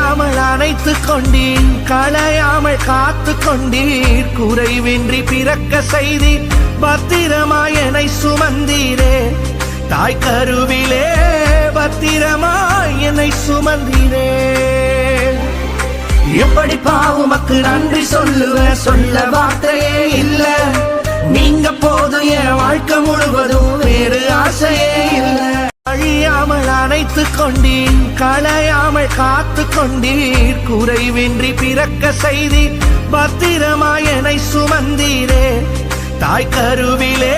அழியாமல் அணைத்துக் கொண்டீர், களையாமல் காத்து கொண்டீர், குறைவின்றி பிறக்க செய்தீர், பத்திரமாய் என்னை சுமந்தீரே. தாய் கருவிலே பத்திரமாய் என்னை சுமந்தீரே. எப்படி பாவுமக்கு நன்றி சொல்லுவேன், சொல்ல வார்த்தையே இல்ல. நீங்க போதும் என் வாழ்க்கை முழுவதும், வேறு ஆசையே இல்ல. அழியாமல் அணைத்துக் கொண்டீர், களையாமல் காத்து கொண்டீர், குறைவின்றி பிறக்க செய்தீர், பத்திரமாய் என்னை சுமந்தீரே. தாய் கருவிலே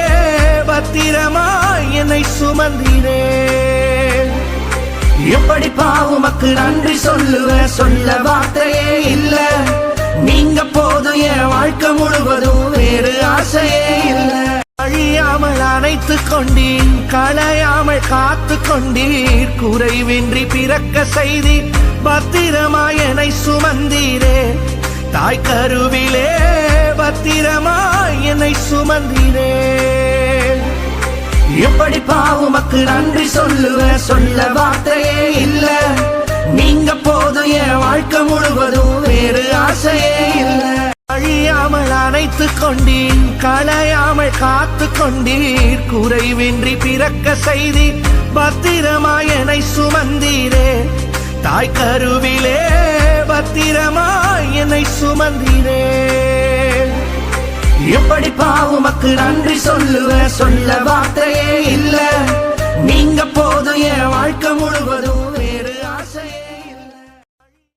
பத்திரமாய் என்னை சுமந்தீரே. எப்படி பாவுமக்கு நன்றி சொல்லுவேன், சொல்ல வார்த்தையே இல்ல. நீங்க போதும் என் வாழ்க்கை முழுவதும், வேறு ஆசையே இல்ல. அழியாமல் அணைத்துக் கொண்டீர், களையாமல் காத்து கொண்டீர், குறைவின்றி பிறக்க செய்தீர், பத்திரமாய் என்னை சுமந்தீரே. தாய் கருவிலே பத்திரமாய் என்னை சுமந்தீரே. எப்படி பாவுமக்கு நன்றி சொல்லுவேன், சொல்ல வார்த்தையே இல்ல. நீங்க போதும் என் வாழ்க்கை முழுவதும், வேறு ஆசையே இல்ல. அழியாமல் அணைத்துக் கொண்டீர், களையாமல் காத்து கொண்டீர், குறைவின்றி பிறக்க செய்தீர், பத்திரமாய் என்னை சுமந்தீரே. தாய் கருவிலே பத்திரமாய் என்னை சுமந்தீரே. எப்படி பாவுமக்கு நன்றி சொல்லுவேன், சொல்ல வார்த்தையே இல்ல. நீங்க போதும் என் வாழ்க்கை முழுவதும்.